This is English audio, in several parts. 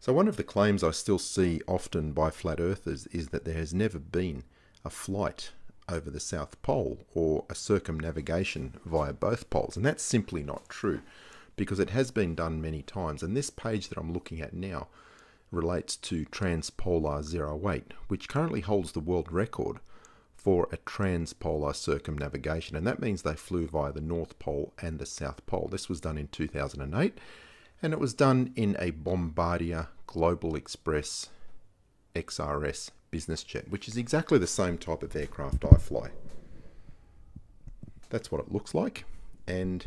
So one of the claims I still see often by flat earthers is that there has never been a flight over the South Pole or a circumnavigation via both poles. And that's simply not true, because it has been done many times. And this page that I'm looking at now relates to Transpolar 08, which currently holds the world record for a transpolar circumnavigation. And that means they flew via the North Pole and the South Pole. This was done in 2008. And it was done in a Bombardier Global Express XRS business jet, which is exactly the same type of aircraft I fly. That's what it looks like. And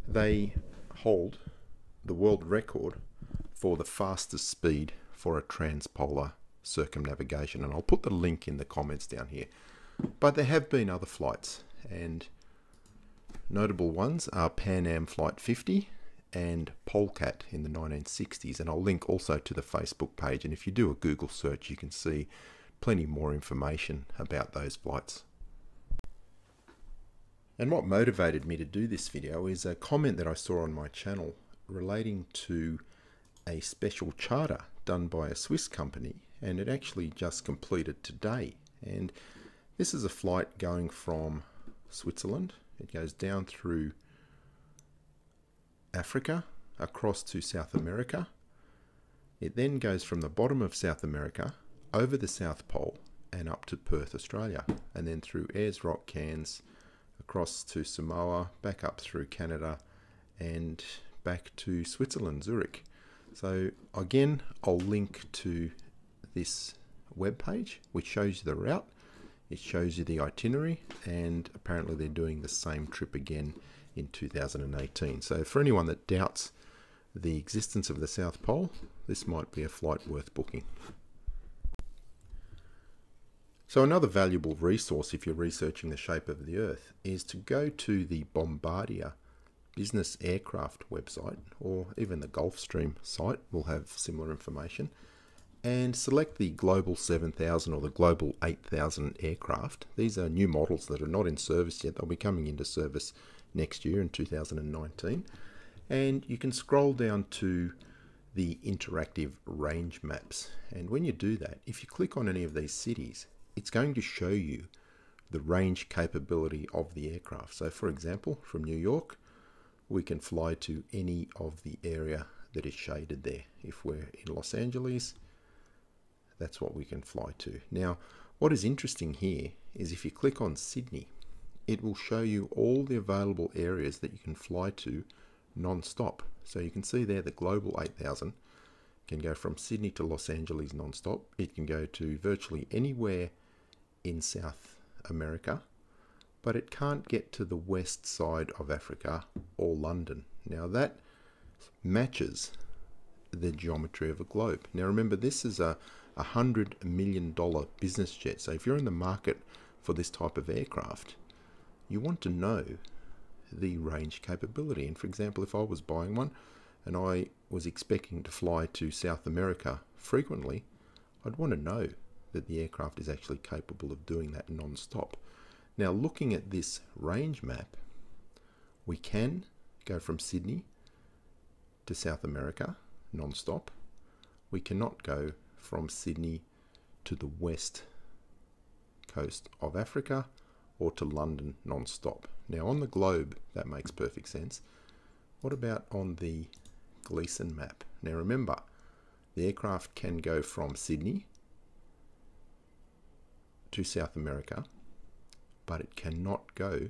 they hold the world record for the fastest speed for a transpolar circumnavigation. And I'll put the link in the comments down here. But there have been other flights, and notable ones are Pan Am Flight 50 and Polecat in the 1960s, and I'll link also to the Facebook page, and if you do a Google search you can see plenty more information about those flights. And what motivated me to do this video is a comment that I saw on my channel relating to a special charter done by a Swiss company, and it actually just completed today. And this is a flight going from Switzerland. It goes down through Africa, across to South America. It then goes from the bottom of South America over the South Pole and up to Perth, Australia, and then through Ayers Rock, Cairns, across to Samoa, back up through Canada, and back to Switzerland, Zurich. So again, I'll link to this webpage which shows you the route. It shows you the itinerary, and apparently they're doing the same trip again in 2018. So for anyone that doubts the existence of the South Pole, this might be a flight worth booking. So another valuable resource if you're researching the shape of the Earth is to go to the Bombardier Business Aircraft website, or even the Gulfstream site will have similar information, and select the Global 7000 or the Global 8000 aircraft. These are new models that are not in service yet. They'll be coming into service next year in 2019. And you can scroll down to the interactive range maps. And when you do that, if you click on any of these cities, it's going to show you the range capability of the aircraft. So for example, from New York, we can fly to any of the area that is shaded there. If we're in Los Angeles, that's what we can fly to. Now, what is interesting here is if you click on Sydney, it will show you all the available areas that you can fly to non-stop. So you can see there the Global 8000 can go from Sydney to Los Angeles non-stop. It can go to virtually anywhere in South America, but it can't get to the west side of Africa or London. Now that matches the geometry of a globe. Now remember, this is a $100 million business jet. So if you're in the market for this type of aircraft, you want to know the range capability. And for example, if I was buying one and I was expecting to fly to South America frequently, I'd want to know that the aircraft is actually capable of doing that non-stop. Now looking at this range map, we can go from Sydney to South America non-stop. We cannot go from Sydney to the west coast of Africa or to London non-stop. Now on the globe, that makes perfect sense. What about on the Gleason map? Now remember, the aircraft can go from Sydney to South America, but it cannot go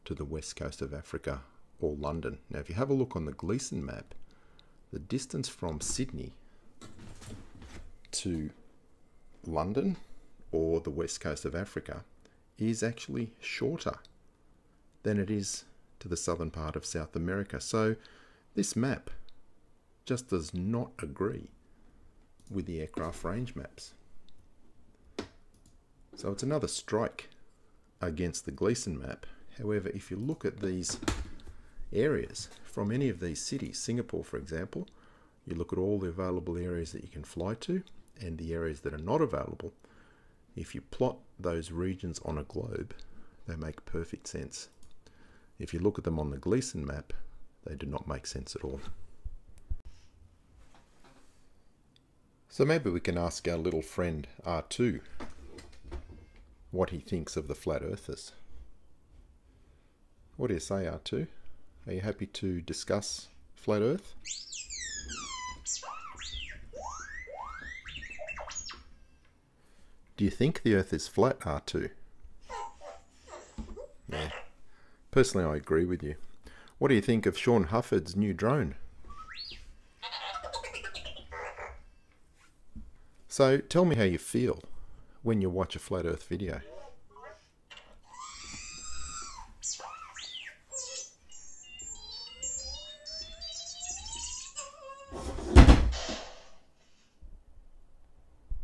to the west coast of Africa or London. Now if you have a look on the Gleason map, the distance from Sydney to London or the west coast of Africa is actually shorter than it is to the southern part of South America. So this map just does not agree with the aircraft range maps. So it's another strike against the Gleason map. However, if you look at these areas from any of these cities, Singapore for example, you look at all the available areas that you can fly to and the areas that are not available. If you plot those regions on a globe, they make perfect sense. If you look at them on the Gleason map, they do not make sense at all. So maybe we can ask our little friend R2 what he thinks of the flat earthers. What do you say, R2? Are you happy to discuss flat earth? Do you think the earth is flat, R2? Yeah. Personally, I agree with you. What do you think of Sean Hufford's new drone? So tell me how you feel when you watch a flat earth video.